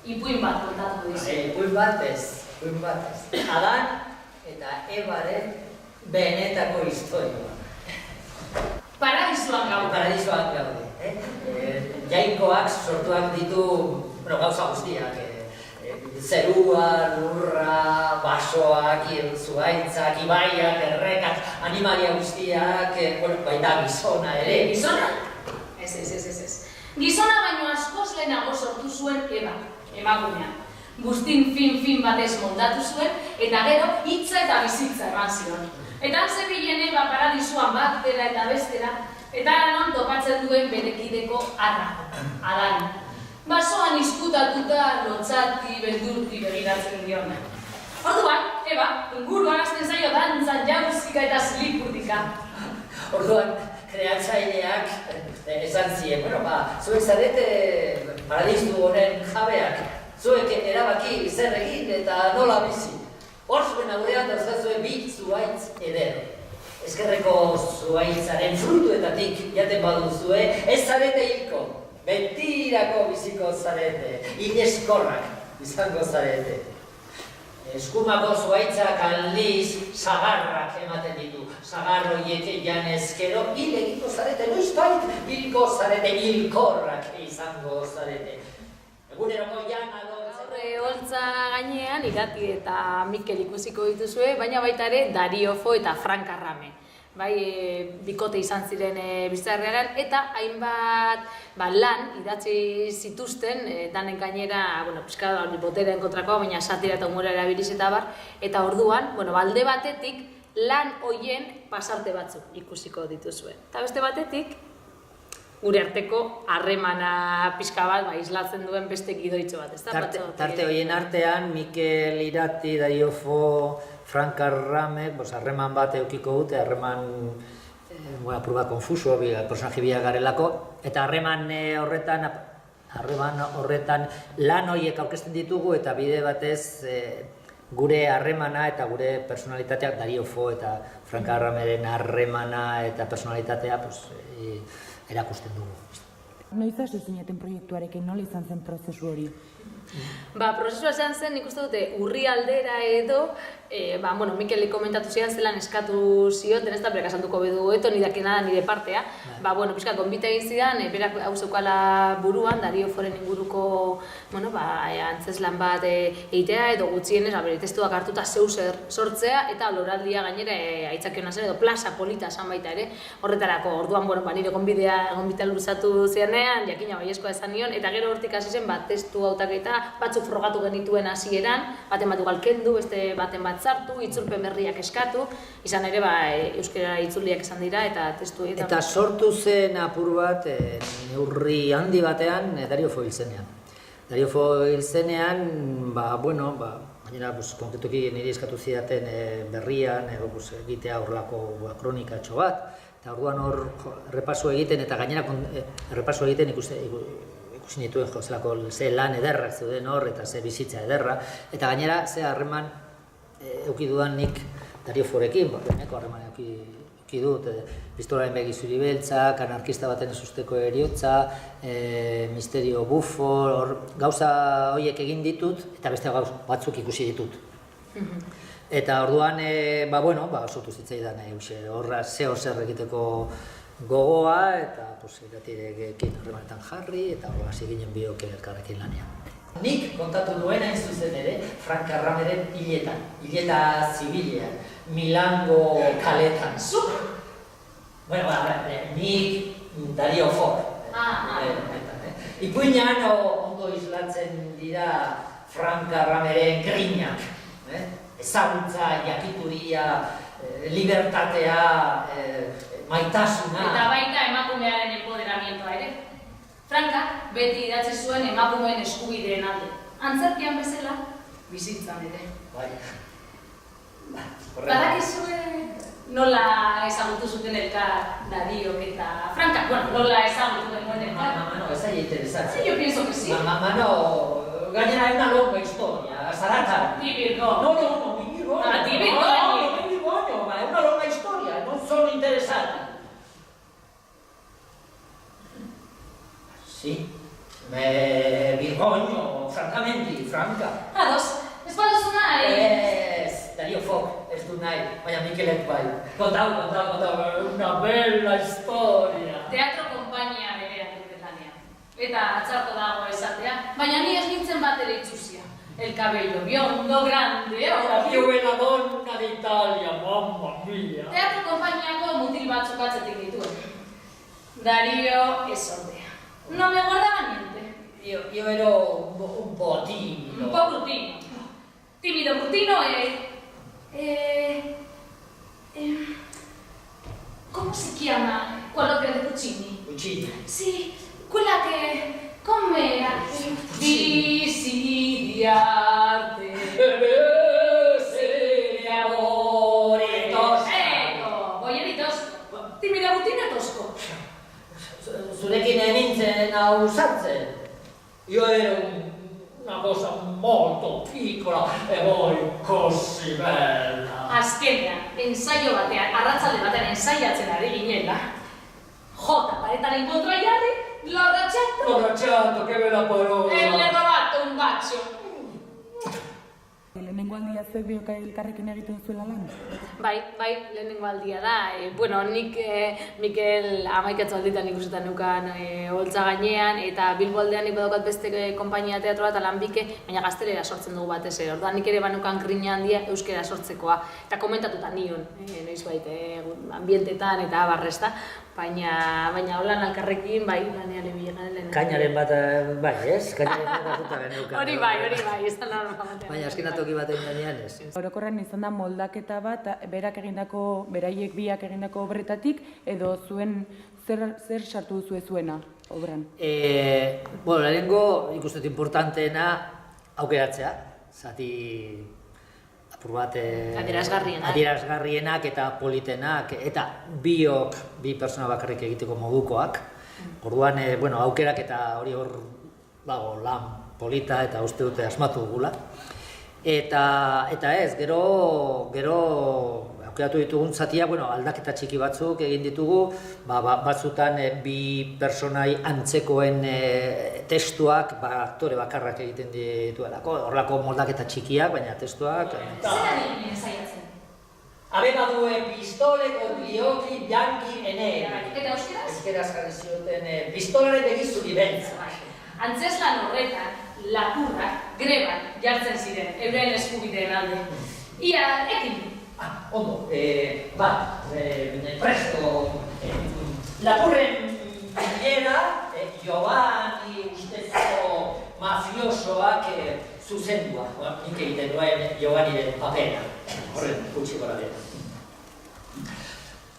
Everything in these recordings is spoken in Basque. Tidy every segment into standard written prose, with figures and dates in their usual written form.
ipuin bat kontatuko dizu. Ipuin bat ez. Adan eta Ebaren benetako historia. Paradisuan gaude. Paradisuan gaude. Jainkoak sortuak ditu gauza guztiak. Zerua, lurra, basoak, zuhaitzak, ibaiak, errekak, animalia guztiak, baita gizona ere. Gizona? Ez. Gizona baino askoz lehenago sortu zuen Eba, emakumea. Guztin fin batez moldatu zuen, eta gero hitza eta bizitza eman zion. Eta zebilen Eba paradisuan bat dela eta bestera, eta non topatzen duen berekideko Adra, Adan. Basoan izkutatuta, lotzati, beldurti begiratzen dion. Orduan, Eba, inguruan hasten zaio dantzan jauzika eta zilipurdika. Orduan, kreatzaileak esan zien, zuek zarete paradisu honen jabeak, zuek erabaki zer egin eta nola bizi. Hor zuen aurrean dauzkazuen bi zuhaitz eder. Ezkerreko zuhaitzaren fruituetatik jaten baduzue, ez zarete hilko. Betirako biziko zarete, ineskorrak izango zarete. Eskumako zuhaitzak aldiz sagarrak ematen ditu. Sagar horiek janezkero hil egiko zarete, noizbait hilko zarete, hilkorrak izango zarete. Eguneroko jana Gaur holtza gainean Irati eta Mikel ikusiko dituzue, baina baita ere Dariofo eta Frank Arrame. Bai, bikote izan ziren bizarrean, eta hainbat lan idatzi zituzten, danen gainera, pixka boterean kontrakoa, baina satira eta humora erabiliz eta bar, eta orduan, alde batetik, lan hoien pasarte batzuk ikusiko dituzuen. Eta beste batetik, gure arteko harremana pixka bat, islatzen duen beste gidoitxo bat, ez da? Tarte horien artean, Mikel Irati, Dariofo, Frank Arrame, harreman bat eukiko dute, harreman purba konfuso, personaje biak garelako, eta harreman horretan lan horiek aurkezten ditugu, eta bide batez gure harremana eta gure personalitateak, Dariofo eta Frank Arrameren harremana eta personalitatea erakusten dugu. Noiz hasi zineten proiektuarekin, nola izan zen prozesu hori? Prozesua izan zen, nik uste dute, urrialdera edo, Mikel komentatu zidan zelan eskatu zioten, ez da, berak asantuko bedu eto, nidakena da nire partea. Pixka, konbita egin zidan, berak hau zeukala buruan, Darioforen inguruko, antzeslan bat egitea, edo gutxienez, bere testuak hartuta zeu zer sortzea, eta loraldia gainera aitzakiona zen, edo plaza polita esan baita ere, horretarako, orduan, nire gonbita luzatu zianean, jakina baiezkoa esan nion, eta gero hortik hasi zen, testu hautaketa batzuk frogatu genituen hasieran, baten bat ugal kendu, beste baten bat sartu, itzulpen berriak eskatu, izan ere euskara itzuliak esan dira eta testu egiten. Eta sortu zen apur bat neurri handi batean Dariofo hil zenean. Dariofo hil zenean, gainera konkretuki niri eskatu zidaten berrian egitea horrelako kronikatxo bat, eta orduan hor repaso egiten eta gainera repaso egiten ikusi nituen zelako ze lan ederrak zeuden hor eta ze bizitza ederra, eta gainera ze harreman eukidudan nik Darioforekin, beneko harreman eukidut, pistolaren begi zuri beltzak, anarkista baten ezusteko eriotza, misterio bufo, gauza horiek egin ditut eta beste gauza batzuk ikusi ditut. Eta orduan, sortu zitzaidan horra zer egiteko gogoa eta iratirekin harremanetan jarri eta hasi ginen biok elkarrekin lanean. Nik kontatu duen hain zuzen ere Frank Arrameren hileta zibilean, Milango kaletan. Zuk? Nik Dariofo. Ipuinean ondo islatzen dira Frank Arrameren grinak. Ezagutza, jakituria, libertatea, maitasuna. Eta baita emakumearen empoderamientoa ere. Franka beti idatzi zuen emakumeen eskubideen alde. Antzerkian bezala, bizitzan ere. Badakizue nola ezagutu zuten elkar Dariok eta Franka? Nola ezagutu denuen elkar? Ez ari interesatzen. Yo pienso que sí. Gainera una longa historia, zarata. Tibirgo. No, Tibirgo. Una longa historia, non sono interesata. Sí, me vergogno frankamente, franka. Ados, ez baduzu nahi. Ez, Dario Fok, ez du nahi, baina Mikelek bai. Kontau, una bella historia. Teatro konpainia berean dute lanean. Eta atzarto dago esatea, baina ni ez nintzen bat ere itxusia. El cabello biondo, grande, La più bella donna d'Italia, mamma mia. Teatro konpainiako mutil batzuk atzetik dituen. Dario ez ordea. No me guardaba niente. Io ero un po' timido. Un po' brutino. Timido, brutino ¿cómo se chiama quello che è de Puccini? Puccini. Sì, quella che... com'era? Visigliarte. Sì, amore, tosca. Ecco, voglio di tosco. Timido, brutino e tosco. Zurekin nintzen ausartzen. Io ero una cosa molto piccola e voi così bella. Azkenean, ensaio batean, arratzalde batean ensaiatzen ari ginela. Jota paretaren kontra jarri, l'ho abbracciato. L'ho abbracciato, che bella parola. E le ho dato un bacio. Lehenengo aldia zuek bioka elkarrekin egiten zuela lan? Bai, lehenengo aldia da. Bueno, nik Mikel amaikatzu alditan ikusetan nukan holtza gainean, eta Bilbo aldean nik badaukat beste konpainia teatroa eta lanbike, baina gaztelera sortzen dugu batez ere. Orduan nik ere banukan grina handia euskera sortzekoa. Eta komentatuta nion, noizbait, ambientetan eta abarrezta. Baina holan alkarrekin, bai, lanean lebilegan lehen. Kainaren bat, bai, ez? Kainaren bat hartuta geneukan. Hori bai, ez da normal. Baina eskenatoki baten gainean ez. Orokorren izan da moldaketa bat, beraiek biak egindako obretatik, edo zuen zer sartu duzue zuena obran? Bueno, lehenengo ikustet importanteena aukeratzea, zati apur bat adierazgarrienak eta politenak, eta bi persona bakarrik egiteko modukoak. Orduan, aukerak eta hori hor dago lan polita eta uste dute asmatu dugula. Eta ez, gero aukeratu ditugun zatia, aldaketa txiki batzuk egin ditugu, batzutan bi personai antzekoen testuak aktore bakarrak egiten dituelako, horrelako moldaketa txikiak, baina testuak... Zer ari ensaiatzen? Aveva due pistole con gli occhi bianchi e neri. Eta euskeraz? Euskeraz jarri zioten pistolare begizuri beltza. Antzeslan horretan, lapurrak greban jartzen ziren, euren eskubideen alde. Ia, ekin. Ondo, presto, lapurren bilera, Giovanni ustezko mafiosoak zuzendua, nik egiten duen Giovanniren papera, horren gutxi gora dela.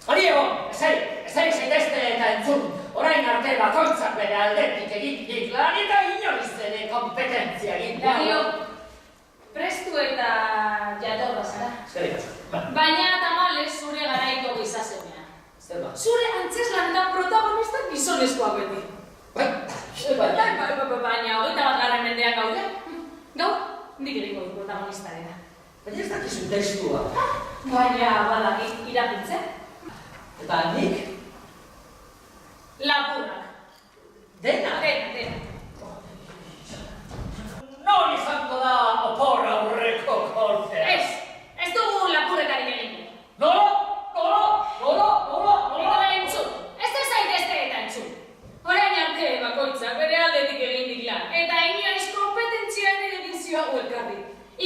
Hori egon, esai zaitezte eta entzun, orain arte bakoitzak bere aldetik egitik lan eta inoiz ere kompetentzia egin. Dario, prestu eta jatorra zara. Eskerrik asko. Baina tamalez zure garaiko gizasemea. Zer ba? Zure antzeslanetan protagonistak gizonezkoak beti. Baina, hogeita bat garren mendean gaude. Gaur, nik egingo du protagonistarena. Baina ez dakizu testua. Baina, badaki, irakurtzen. Eta nik? Lapurrak. Dena? Dena. Non izango da opor aurreko kolpea. Ez dugu lapurrekari egin. Nola? Eta entzun, ez da zaitezte eta entzun. Orain arte bakoitzak bere aldetik egin dik lan, eta inoiz kompetentzia ere egin zio hau elkarri.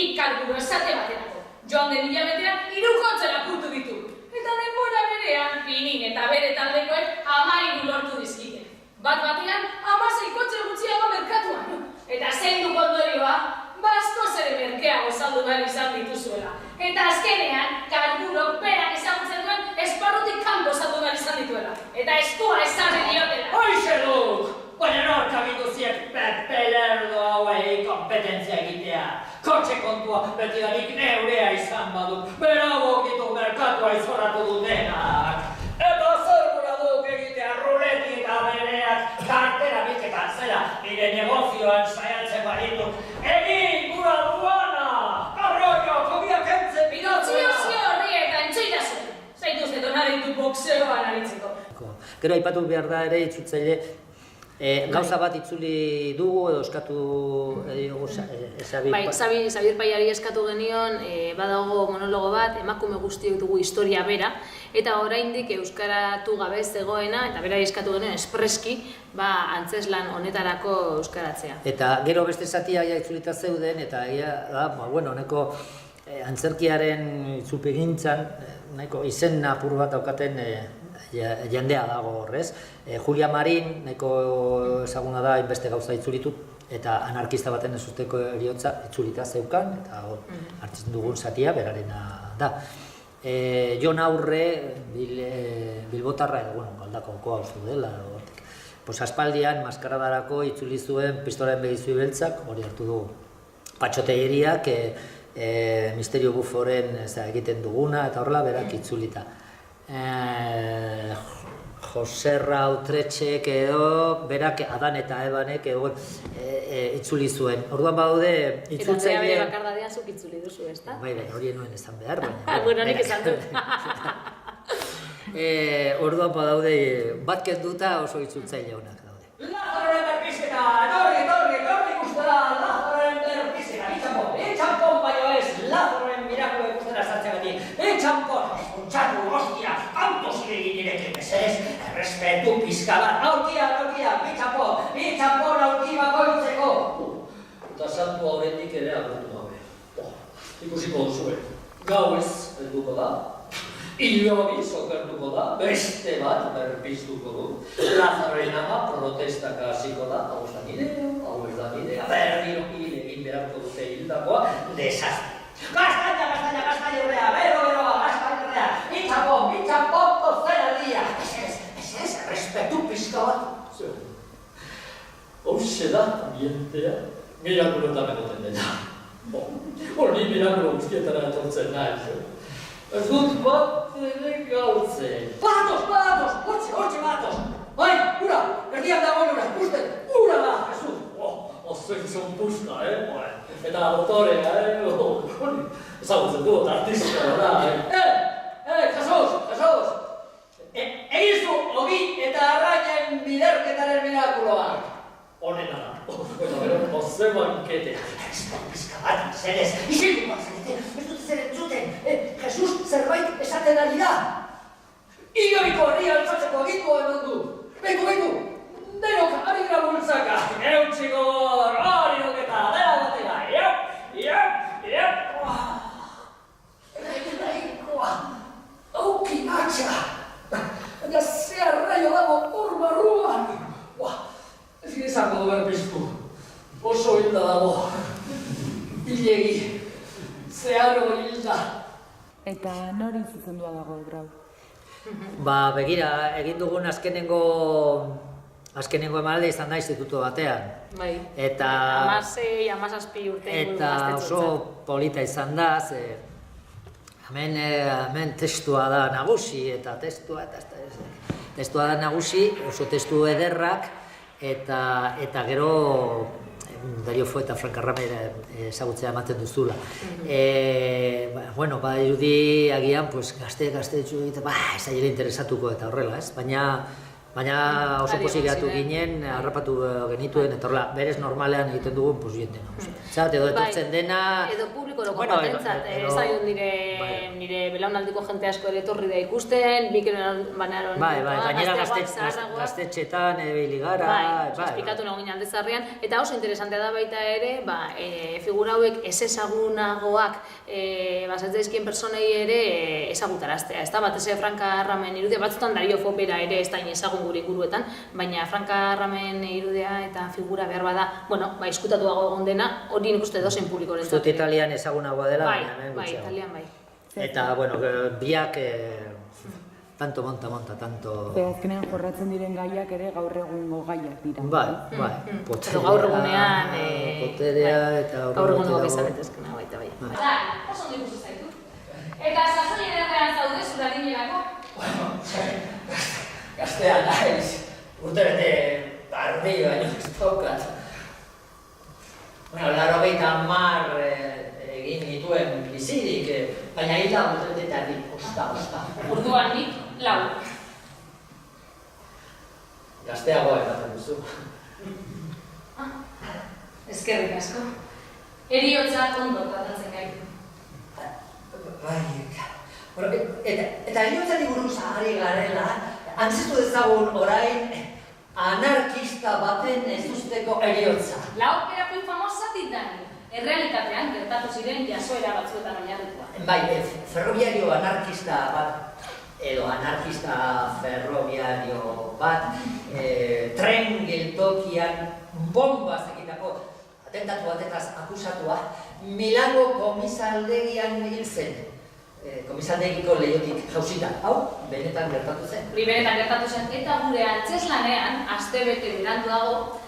Ikarburu esate baterako. Joan den hilabetean 3 kotxe lapurtu ditu. Eta denbora berean, Pinin eta bere taldekoek 13 lortu dizkite. Bat-batean 16 kotxe gutxiago merkatuan. Eta zein du ondorioa, askoz ere merkeago saldu behar izan dituzuela. Eta azkenean, karburok berak ezagutzen duen esparrutik kanpo saldu behar izan dituela. Eta eskua ezarri diotela. Hoixe duk! Baina nork agindu ziek pelerdo hauei kompetentzia egitea. Kotxe kontua betidanik neurea izan baduk, berau ditu merkatua izoratu dutenak. Eta zer gura duk egitea ruleti eta bereak kartera biketan zera nire negozioan saiatzen baritu. Egin gura duana! Arroio, kobiak entzen bidatzea! Zio horri eta entzoitazu. Zaituzte dona ditu boxeoan aritzeko. Gero aipatu behar da ere itzultzaile Gauza bat itzuli dugu edo eskatu diogu Bai, Xabier Paiari eskatu genion, badago monologo bat, emakume guztiok dugu historia bera, eta oraindik euskaratu gabe zegoena, eta berari eskatu genion espreski, antzeslan honetarako euskaratzea. Eta gero beste zatia itzulita zeuden, eta da, honeko antzerkiaren itzulpegintzan, nahiko izen apur bat daukaten jendea dago horrez. Julia Marin, nahiko ezaguna da, inbeste gauza itzulitut, eta anarkista baten ez usteko eriotza itzulita zeukan, eta hartzen dugun zatia berarena da. Jon Aurre, Bilbotarra, edo, Galdakaokoa uste dela, aspaldian, maskaradarako itzuli zuen Pistolen Begizui Beltzak, hori hartu dugu. Patxotegiriak, Misterio Buforen egiten duguna, eta horrela berak itzulita. Joserra Utretxek edo, berak Adan eta Ebanek itzuli zuen. Orduan badaude itzultzaile... Eta bere bakardadean zuk itzuli duzu, ezta? Bai, hori nuen esan behar, baina... Bueno, nik esan dut. Orduan badaude bat kenduta oso itzultzaile honak daude. Lazaroren berpizketa, etorri ikustera, Lazaroren berpizketa, itxampon baino ez, Lazaroren mirakulu ikustera sartzegatik, itxampon, eskuntxatu, hostia, kanto ziregi nirekin, ez, errespetu pizka bat, aurkia, itxampon aurki bakoitzeko. Eta santu horretik ere agertu gabe. Ikusiko duzue, gauez helduko da, Ilobiz okertuko da, beste bat berpiztuko du. Lazaroren ama protestaka hasiko da, hau ez da nidea, berriro egin beharko dute hildakoa, desastre. Gaztaina urrea, beroa, gaztaina urrea, itxapon, tozera dia. Ez, respetu pizka bat. Hauxe da, ambientea, mirakulotan egoten dena. Hori mirakulo guztietara etortzen nahi, ez dut bat ere gautzen. Batoz! Hortxe batoz! Bai, ura! Erdian dagoen ura! Usten! Ura da! Jesus! Ozen zon puska, Eta autorea, Hori! Ezagutzen dut, artista da, Jesus! Egizu ogi eta arrainen biderketaren mirakuloa! Honena da. Ozen bankete. Pizka bat, zerez! Isildu bat zarete! Ez dut zer entzuten! Jesus zerbait esaten ari da! Igoiko herria altzatzeko agitko eman du! Beiku! Denok ari gara bultzaka! Eutxiko hori nuketa! Dela batera! Iap! Eraikoa! Auki atxa! Baina ze arraio dago hor barruan! Ez gizako du berpiztu! Oso hilda dago! Ilegi! Zeharo hilda! Eta nori zuzendua dago, Grau? Begira, egin dugun azkenengo emanaldia izan da instituto batean. Bai. Eta... 16-17 urte inguru Eta oso polita izan da, hemen testua da nagusi, eta testua da nagusi, oso testu ederrak, eta gero Dario Fo eta Frank Arramera ezagutzea ematen duzula. Irudi agian, gazte etxu egite, ez aile interesatuko eta horrela, ez? Baina oso pozik gehatu ginen, harrapatu genituen, eta horrela, berez normalean egiten dugun, jente nagusi. Zat, edo etortzen dena... Edo publiko loko batentzat, ezaion nire belaunaldiko jente asko ere etorri da ikusten, bikeren banaron... Gainera gaztetxetan, ebili gara... Esplikatu nago ginen aldezarrean, eta oso interesantea da baita ere, figura hauek ez ezagunagoak zatzaizkien personei ere ezagutaraztea. Ez da, batez Franka Arramen irudia, batzutan Dario Fo bera ere ez da ezagun gure inguruetan, baina Franka Arramen irudia eta figura behar bada, izkutatuago egon dena, hori nik uste dozen publikoren. Uste dut Italian ezagunagoa dela, baina hemen gutxiago. Bai, Italian bai. Eta, biak tanto monta, tanto... Azkenean jorratzen diren gaiak ere gaur egungo gaiak dira. Bai, poterea, gaur egunean... Poterea eta... Gaur egungo bezanetezkena baita bai. Oso ondo ikusi zaitu. Eta sasoi ederrean zaude zura linerako? Gaztea naiz, urtebete ardi baino ez daukat. 80 egin nituen bizirik, baina hilda urtebete ardi, osta. Orduan nik 4. Gazteagoa ematen duzu. Eskerrik asko. Heriotzak ondo tratatzen gaitu. Bai, eta heriotzari buruz ari garela, antzestu dezagun orain anarkista baten ezusteko heriotza. La opera più famosa d'Italia. Errealitatean gertatu ziren jasoera batzuetan oinarritua. Bai, ferroviario anarkista bat, edo anarkista ferroviario bat, tren geltokian bombaz egitako atentatu batetaz akusatua, Milango komisaldegian hil zen. Komisaldegiko lehiotik jausita. Hau, benetan gertatu zen. Benetan gertatu zen, eta gure antzeslanean, astebete beranduago,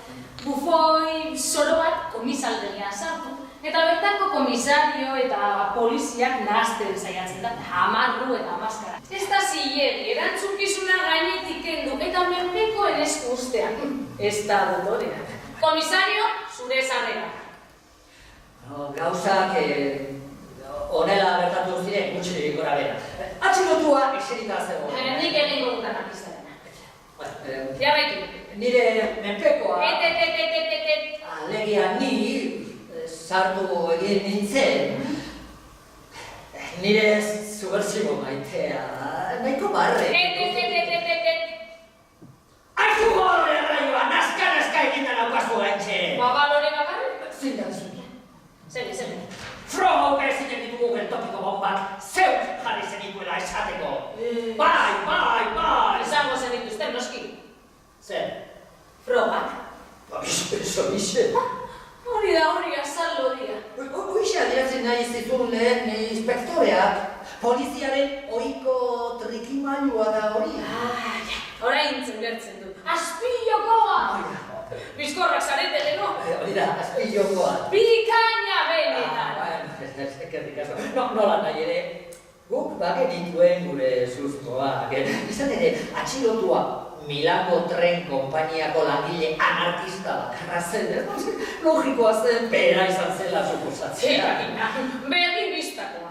bufoi zoro bat komisaldegian sartu, eta bertako komisario eta poliziak nahazten saiatzen da, amarru eta maskara. Ez da zilegi, erantzukizuna gainetik kendu, eta menpekoen esku ustean. Ez da dotorea. Komisario, zure sarrera. Gauzak honela gertatu ziren, gutxi gora bera. Atxilotua eserita zegoen. Nik egingo dut anarkistarena. Jarraitu. Nire menpekoa... Alegia ni sartu egin nintzen. Nire subversibo maitea, nahiko barre. Aizu gore erraioa, naska egin da naukazu gaitxe. Balore bakarrik? Zindan. Zene. Frogo ezinen ditugu geltokiko bombak, zeuk jarri zenituela esateko. Bai. Esango zenituzten, noski. Zer? Frogak. Eso bixe. Hori azallo dira. Hoixe adiratzen nahi zizun lehen inspektoreak. Poliziaren ohiko trikimailua da hori. Orain gertzen du. Azpilokoa! Bizkorrak zarete gero. Hori da, azpilokoa. Bikaina benetan. Nola nahi ere, guk bagenituen gure sustoak. Izan ere, atxilotua Milango tren konpainiako langile anarkista bakarra zen, logikoa zen, bera izan zela suposatzea. Berri biztakoa.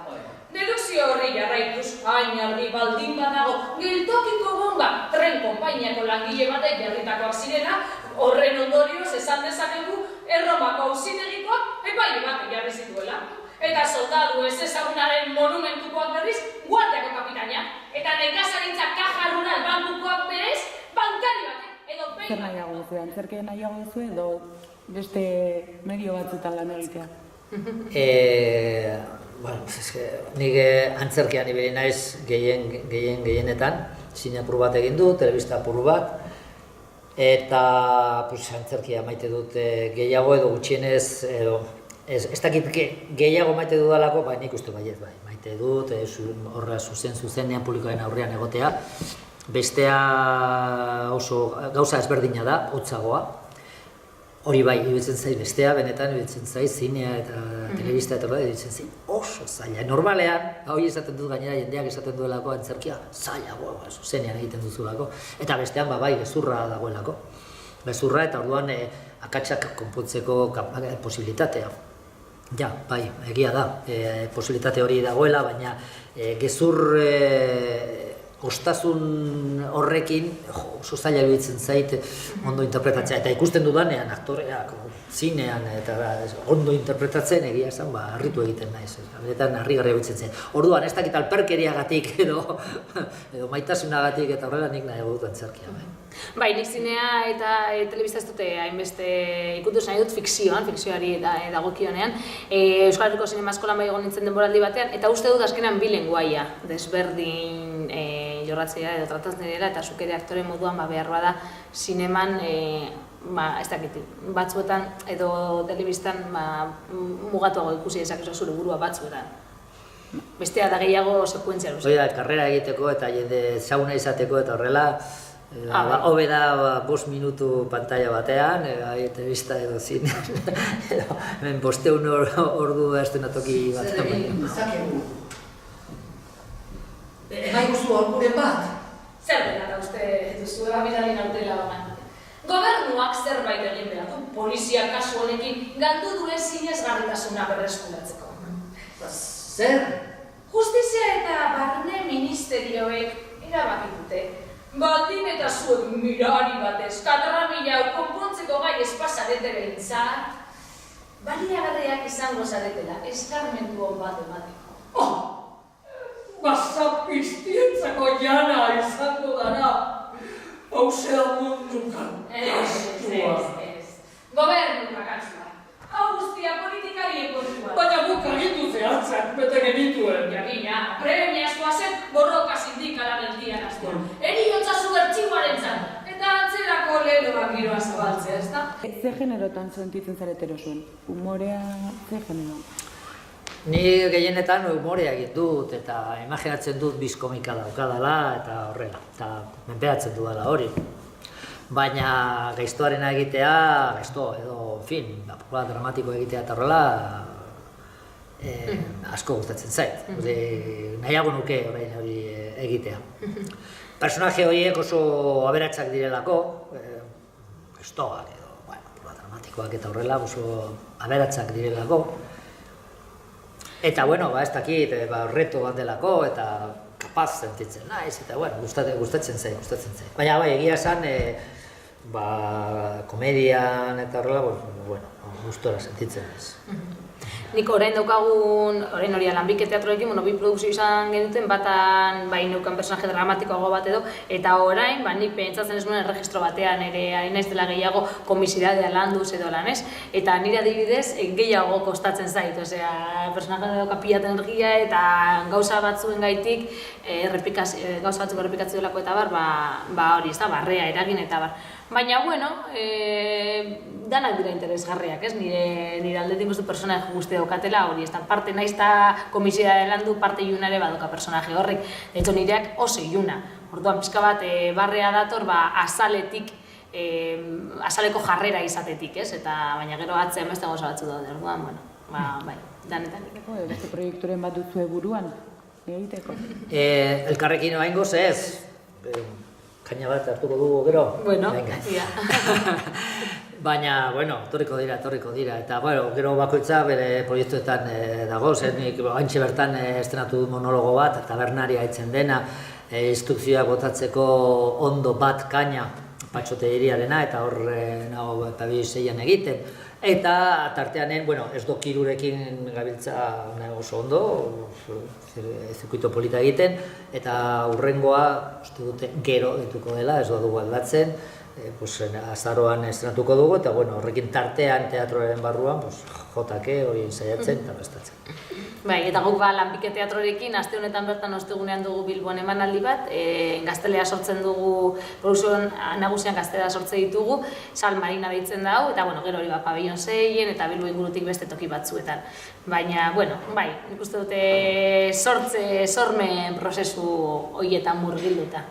Dedukzio horri jarraituz, hain argi baldin badago, geltokiko bomba tren konpainiako langile batek jarritakoak zirena, horren ondorioz esan dezakegu Erromako auzitegikoak epaile bat jarri zituela. Eta soldadu ez ezagunaren monumentukoak berriz, guardiako kapitaina. Eta nekazaritza kaja rural bankukoak berez, bankari batek edo behin. Zer nahiago duzu, antzerkia nahiago duzu edo beste medio batzutan lan egitea? Nik antzerkian ibili naiz gehienetan, zine apur bat egin du, telebista apur bat, eta antzerkia maite dut gehiago edo gutxienez, ez dakit gehiago maite dudalako, nik uste baiet bai, maite dut, horra zuzenean publikoaren aurrean egotea, bestea oso gauza ezberdina da, hotzagoa. Hori bai, iruditzen zait bestea, benetan iruditzen zait, zinea eta telebista eta iruditzen zait oso zaila. Normalean, hori esaten dut gainera jendeak esaten duelako antzerkia, zaila, zuzenean egiten duzulako. Eta bestean, bai, gezurra dagoelako. Gezurra eta orduan akatsak konpontzeko posibilitatea. Ja, bai, egia da, posibilitate hori dagoela, baina gezur ostasun horrekin oso zaila iruditzen zait ondo interpretatzea. Eta ikusten dudanean aktoreak zinean eta ondo interpretatzen egia esan harritu egiten naiz. Benetan harrigarria iruditzen zen. Orduan ez dakit alperkeriagatik edo maitasunagatik eta horrela nik nahi dut antzerkia. Bai, nik zinea eta telebista ez dute hainbeste ikutuz nahi dut fikzioari dagokionean. Euskal Herriko Zinema Eskolan bai egon nintzen denboraldi batean, eta uste dut azkenan bi lenguaia desberdin jorratzea edo tratatzen dira, eta zuk ere aktore moduan behar bada zineman ez dakit, batzuetan edo telebistan mugatuago ikusi dezakezu zure burua batzuetan. Bestea da gehiago sekuentzia luze. Hori da, karrera egiteko eta jende ezaguna izateko eta horrela, hobe da 5 minutu pantalla batean, telebista edo zinean, hemen 500 ordu estenatoki batean. Emai guztu orkuren bat? Zer dena da uste duzu abidali nautela bagan? Gobernuak zerbait egin behar du, polizia kasu honekin galdu duen sinesgarritasuna berreskuratzeko. Zer? Justizia eta barne ministerioek erabaki dute Baldin eta zuen mirari batez, katramila hau konpontzeko gai espazarete behintzat, baliagarriak izango zaretela, eskarmentu hon bat emateko. Bazapiztientzako jana izango dara, hauzea mundukan. Ez. Gobernu kakasua. Hau guztia politikarien kontua. Baina guk agindu zehatzak bete genituen. Jakina, premiazkoa zen borroka sindikala geldian azten. Eriotza zu bertxiuaren zan. Eta antzerako leloak giroa zabaltzea, ez da? Ze generotan sentitzen zarete erosuen? Umorea, ze genero? Ni gehienetan umorea egin dut eta imaginatzen dut bizkomika daukadala eta horrela. Eta menperatzen dudala hori. Baina gaiztoarena egitea, edo, en fin, apurra dramatiko egitea eta horrela, asko gustatzen zait. Nahiago nuke orain hori egitea. Personaje horiek oso aberatsak direlako, gaiztoak edo, apurra dramatikoak eta horrela oso aberatsak direlako. Eta, ez dakit, reto bat delako eta kapaz sentitzen naiz, eta, gustatzen zait. Baina, egia esan, komedian eta horrela, gustora sentitzen naiz. Nik orain daukagun, orain hori Alanbike teatroekin, bi produkzio izan genuten, batan neukan personaje dramatikoago bat edo, eta orain, nik pentsatzen ez nuen erregistro batean ere ari naiz dela gehiago komisidadea landuz edo lan, ez? Eta nire adibidez, gehiago kostatzen zait, personaje dauka pila energia eta gauza batzuen gaitik, gauza batzuk errepikatzen delako eta hori, ez da, barrea eragin eta bar. Baina, danak dira interesgarriak, ez? Nire aldetik uste personaje guzti daukatela hori, ez da, parte naiz eta komisidadea landu, parte ilunare badoka personaje horrek. De hecho, nireak oso iluna. Orduan, pixka bat, barrea dator, azaletik, azaleko jarrera izatetik, ez? Eta, baina gero atzean beste gauza batzu daude, orduan, danetan. Beste proiekturen bat duzue buruan, egiteko? Elkarrekin oraingoz ez. Kaina bat hartuko dugu gero? Ia. Baina, etorriko dira. Eta, gero bakoitza bere proiektuetan dago, nik haintxe bertan estrenatu dut monologo bat, tabernaria haitzen dena, instrukzioak botatzeko ondo bat kaina patxoteriarena, eta hor nago eta 2006an egiten. Eta tartean, ez dokirurekin gabiltza oso ondo, zirkuito polita egiten, eta hurrengoa, uste dute, gero dituko dela, ez dugu aldatzen, azaroan estrenatuko dugu, eta horrekin tartean teatroaren barruan, jotake hori saiatzen eta prestatzen. Eta guk Alanbike teatrorekin, aste honetan bertan ostegunean dugu Bilbon emanaldi bat, gaztelea sortzen dugu, produkzioan nagusian gaztelea sortzen ditugu, Sal Marina deitzen da hau, eta gero hori Pabellon 6-en eta Bilbo ingurutik beste toki batzuetan. Baina, nik uste dute sormen prozesu horietan murgilduta.